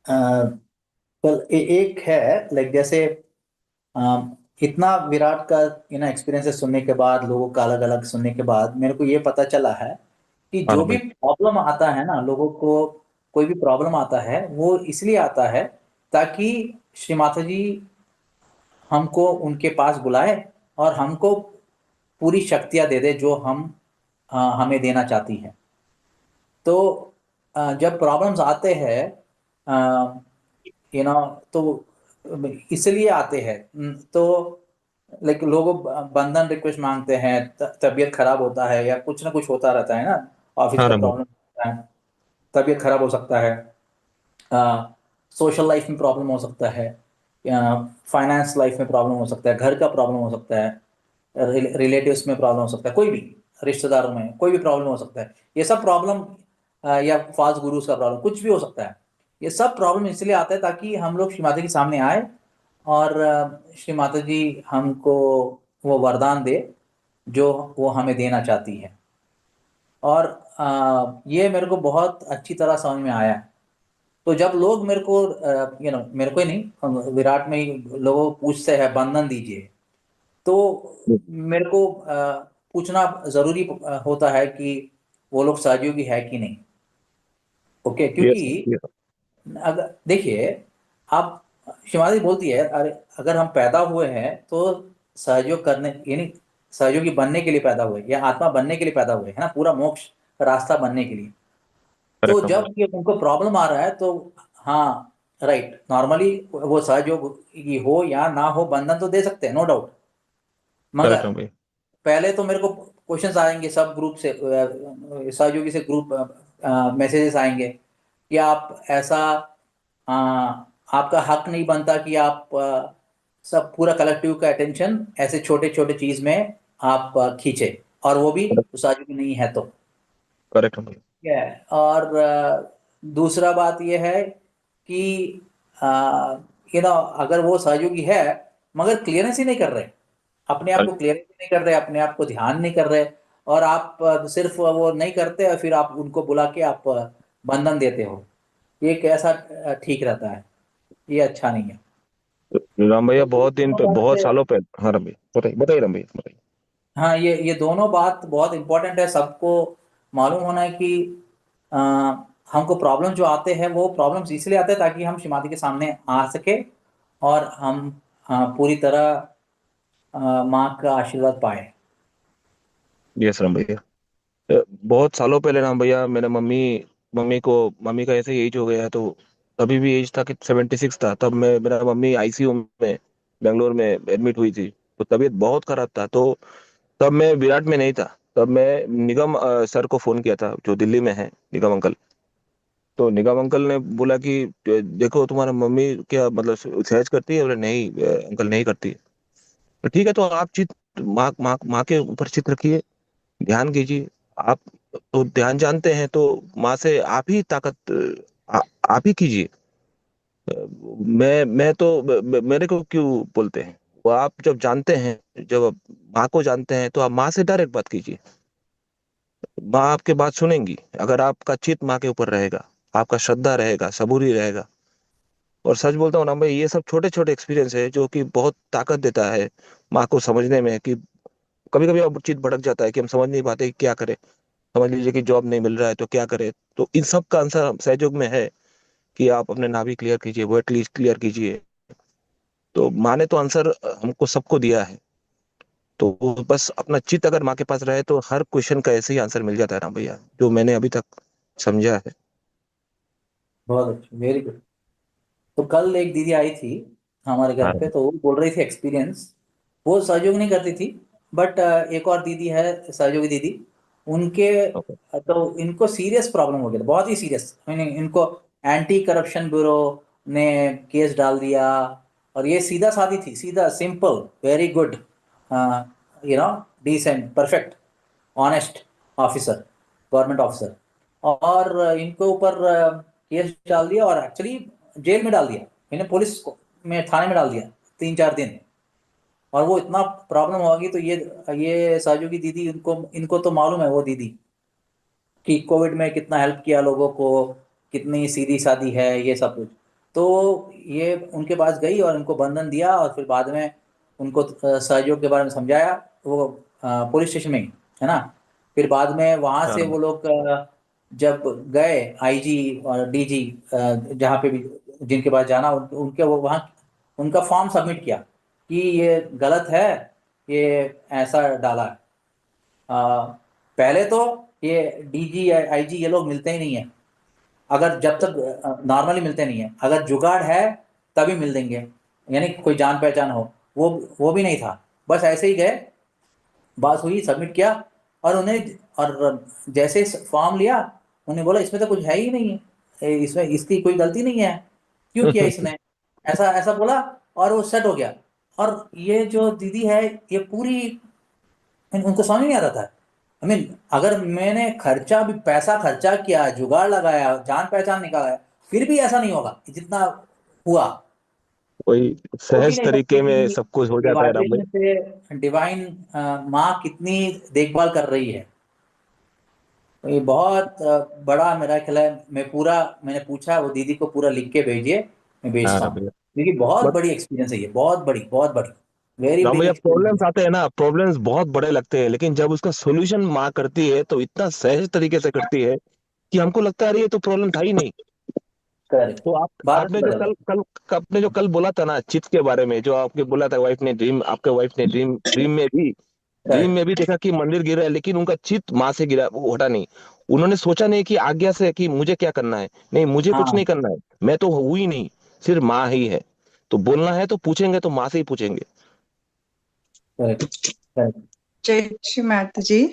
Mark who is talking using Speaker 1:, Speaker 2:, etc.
Speaker 1: अ, एक है, लाइक जैसे इतना विराट का एक्सपीरियंसेस सुनने के बाद, लोगों का अलग अलग सुनने के बाद मेरे को ये पता चला है कि
Speaker 2: हाँ
Speaker 1: जो
Speaker 2: राम
Speaker 1: भी
Speaker 2: भाई।
Speaker 1: प्रॉब्लम आता है ना लोगों को, कोई भी प्रॉब्लम आता है वो इसलिए आता है ताकि श्री माता जी हमको उनके पास बुलाए और हमको पूरी शक्तियां दे दे जो हमें देना चाहती है। तो जब प्रॉब्लम्स आते हैं, यू नो तो इसलिए आते हैं। तो लाइक लोग बंधन रिक्वेस्ट मांगते हैं, तबीयत खराब होता है या कुछ ना कुछ होता रहता है ना, ऑफिस
Speaker 2: हाँ
Speaker 1: का
Speaker 2: राम भाई।
Speaker 1: प्रॉब्लम होता है, तबीयत खराब हो सकता है, सोशल लाइफ में प्रॉब्लम हो सकता है, फाइनेंस लाइफ में प्रॉब्लम हो सकता है, घर का प्रॉब्लम हो सकता है, रिलेटिव्स में प्रॉब्लम हो सकता है, कोई भी रिश्तेदारों में कोई भी प्रॉब्लम हो सकता है। ये सब प्रॉब्लम, या फाल्स गुरुज का प्रॉब्लम, कुछ भी हो सकता है। ये सब प्रॉब्लम इसलिए आता है ताकि हम लोग श्री माता के सामने आए और श्री माता जी हमको वो वरदान दे जो वो हमें देना चाहती है। और ये मेरे को बहुत अच्छी तरह समझ में आया। तो जब लोग मेरे को, मेरे को ही नहीं, विराट में ही लोगों को पूछते हैं बंधन दीजिए, तो मेरे को पूछना जरूरी होता है कि वो लोग सहयोगी है कि नहीं। ओके, क्योंकि
Speaker 2: यस यस।
Speaker 1: अगर देखिए, आप, शिवाजी बोलती है, अरे अगर हम पैदा हुए हैं तो सहयोग करने, यानी सहयोगी बनने के लिए पैदा हुए या आत्मा बनने के लिए पैदा हुए है ना, पूरा मोक्ष का रास्ता बनने के लिए। तो
Speaker 2: करेक्ट राम भाई।
Speaker 1: जब ये उनको प्रॉब्लम आ रहा है तो, हाँ, राइट, नॉर्मली वो सहयोगी हो या ना हो बंधन तो दे सकते हैं, नो डाउट। मगर
Speaker 2: करेक्ट राम भाई।
Speaker 1: पहले तो मेरे को क्वेश्चंस आएंगे सब ग्रुप से, सहयोगी से ग्रुप मैसेजेस आएंगे कि आप ऐसा, अ, आपका हक नहीं बनता कि आप सब पूरा कलेक्टिव का अटेंशन ऐसे छोटे छोटे चीज में आप खींचे, और वो भी सहयोगी नहीं है तो।
Speaker 2: करेक्ट राम भाई।
Speaker 1: ठीक है। और दूसरा बात यह है कि अगर वो सहयोगी है मगर क्लियरेंस ही नहीं कर रहे, अपने आप को
Speaker 2: करेक्ट।
Speaker 1: क्लियर नहीं कर रहे, अपने आप को ध्यान नहीं कर रहे, और आप सिर्फ वो नहीं करते और फिर आप उनको बुला के आप बंधन देते हो, ये कैसा ठीक रहता है? ये अच्छा नहीं है।
Speaker 2: राम भैया
Speaker 1: तो ये
Speaker 2: बहुत दिन
Speaker 1: दोनों
Speaker 2: पे, बहुत
Speaker 1: बातें,
Speaker 2: सालों पहले। हाँ राम भाई, बताइए बताइए राम भैया बताइए।
Speaker 1: हाँ, ये दोनों बात बहुत इंपॉर्टेंट है, सबको मालूम होना है कि अ, हमको प्रॉब्लम जो आते हैं वो प्रॉब्लम्स इसलिए आते हैं ताकि हम शिमाती के सामने आ सके और हम पूरी तरह माँ का आशीर्वाद पाए।
Speaker 2: यस राम भैया। बहुत सालों पहले राम भैया मेरे मम्मी मम्मी का ऐसे ही एज हो गया है, तो तभी भी एज था कि 76 था, तब मैं मेरा मम्मी आईसीयू में बेंगलोर में एडमिट हुई थी। तो तबीयत बहुत खराब था, तो तब मैं विराट में नहीं था। तब मैं निगम सर को फोन किया था जो दिल्ली में है, निगम अंकल। तो निगम अंकल ने बोला कि देखो तुम्हारा मम्मी क्या मतलब सहज करती है? बोले नहीं अंकल नहीं करती है। तो ठीक है, तो आप माँ माँ माँ के ऊपर चित रखिए, ध्यान कीजिए। आप तो ध्यान जानते हैं, तो माँ से आप ही ताकत आप ही कीजिए। मैं तो मेरे को क्यों बोलते हैं? वो आप जब जानते हैं, जब आप माँ को जानते हैं, तो आप माँ से डायरेक्ट बात कीजिए। माँ आपके बात सुनेंगी अगर आपका चित माँ के ऊपर रहेगा, आपका श्रद्धा रहेगा, सबूरी रहेगा। और सच बोलता हूँ ना भाई, ये सब छोटे छोटे एक्सपीरियंस है जो कि बहुत ताकत देता है माँ को समझने में। कि कभी कभी अब चित भटक जाता है कि हम समझ नहीं पाते कि क्या करें। समझ लीजिए कि जॉब नहीं मिल रहा है तो क्या करें। तो इन सब का आंसर सहयोग में है कि आप अपने नाभि क्लियर कीजिए, वेट लिस्ट क्लियर कीजिए। तो माँ ने तो आंसर हमको सबको दिया है। तो वो बस अपना चित अगर माँ के पास रहे तो हर क्वेश्चन का ऐसे ही आंसर मिल जाता है ना भैया, जो मैंने अभी तक समझा है।
Speaker 1: बहुत अच्छा, वेरी गुड। तो कल एक दीदी आई थी हमारे घर
Speaker 2: हाँ।
Speaker 1: पे, तो वो बोल रही थी एक्सपीरियंस, वो सहयोग नहीं करती थी, बट एक और दीदी है सहयोगी दीदी, उनके,
Speaker 2: ओके।
Speaker 1: तो इनको सीरियस प्रॉब्लम हो गया था, बहुत ही सीरियस। इनको एंटी करप्शन ब्यूरो ने केस डाल दिया, और ये सीधा सादी थी, सीधा simple, very good, decent, perfect, honest officer, government officer. और इनके ऊपर केस डाल दिया और एक्चुअली जेल में डाल दिया, इन्हें पुलिस में थाने में डाल दिया 3-4 दिन। और वो इतना प्रॉब्लम होगी, तो ये साजू की दीदी, इनको इनको तो मालूम है, वो दीदी, कि कोविड में कितना हेल्प किया लोगों को, कितनी सीधी सादी है ये सब कुछ। तो ये उनके पास गई और उनको बंधन दिया, और फिर बाद में उनको सहयोग के बारे में समझाया, वो पुलिस स्टेशन में ही, है ना। फिर बाद में वहां से
Speaker 2: हाँ
Speaker 1: वो लोग जब गए आईजी और डीजी, जहाँ पे भी जिनके पास जाना, उनके वो वहाँ उनका फॉर्म सबमिट किया कि ये गलत है, ये ऐसा डाला है। पहले तो ये डीजी या आईजी ये लोग मिलते ही नहीं है, अगर जब तक नॉर्मली मिलते नहीं है, अगर जुगाड़ है तभी मिल देंगे, यानी कोई जान पहचान हो। वो भी नहीं था, बस ऐसे ही गए, बात हुई, सबमिट किया, और उन्हें, और जैसे फॉर्म लिया, उन्हें बोला इसमें तो कुछ है ही नहीं है, इसमें इसकी कोई गलती नहीं है, क्यों किया इसने, ऐसा ऐसा बोला, और वो सेट हो गया। और ये जो दीदी है, ये पूरी, उनको समझ नहीं आता था। आई मीन अगर मैंने खर्चा भी, पैसा खर्चा किया, जुगाड़ लगाया, जान पहचान निकाला है, फिर भी ऐसा नहीं होगा जितना हुआ।
Speaker 2: वही
Speaker 1: सोच ही
Speaker 2: सहज
Speaker 1: नहीं सकती
Speaker 2: तरीके में
Speaker 1: कि
Speaker 2: सब कुछ हो जाता है राम भाई।
Speaker 1: वाइब्रेशन से डिवाइन माँ कितनी देखभाल कर रही है। तो ये बहुत बड़ा मेरा ख्याल है। मैंने पूछा वो दीदी को पूरा लिख के भेजिए, मैं
Speaker 2: हाँ
Speaker 1: भेजता
Speaker 2: राम
Speaker 1: हूँ,
Speaker 2: भैया।
Speaker 1: क्योंकि बहुत
Speaker 2: बट
Speaker 1: बड़ी एक्सपीरियंस है ये, बहुत बड़ी, बहुत बड़ी, वेरी
Speaker 2: राम
Speaker 1: बिग
Speaker 2: भैया,
Speaker 1: एक्सपीरियंस
Speaker 2: प्रॉब्लम्स
Speaker 1: है।
Speaker 2: आते हैं ना, प्रॉब्लम्स बहुत बड़े लगते हैं, लेकिन जब उसका सोल्यूशन माँ करती है तो इतना सहज तरीके से करती है कि हमको लगता है अरे ये तो प्रॉब्लम था ही नहीं।
Speaker 1: करेक्ट,
Speaker 2: तो आप
Speaker 1: बात
Speaker 2: आपने जो
Speaker 1: बदल
Speaker 2: कल
Speaker 1: गया।
Speaker 2: कल आपने जो कल बोला था ना चित के बारे में, जो आपके बोला था वाइफ ने ड्रीम, आपके वाइफ ने ड्रीम ड्रीम
Speaker 1: करेक्ट,
Speaker 2: में भी देखा कि मंदिर गिरा है, लेकिन उनका चित माँ से गिरा, वो हटा नहीं। उन्होंने सोचा नहीं कि आज्ञा से कि मुझे क्या करना है, नहीं मुझे कुछ नहीं
Speaker 1: हाँ,
Speaker 2: करना है, मैं तो हूं ही नहीं, सिर्फ माँ ही है। तो बोलना है तो पूछेंगे तो माँ से ही पूछेंगे।
Speaker 1: Correct, correct.
Speaker 3: जय श्री माता जी।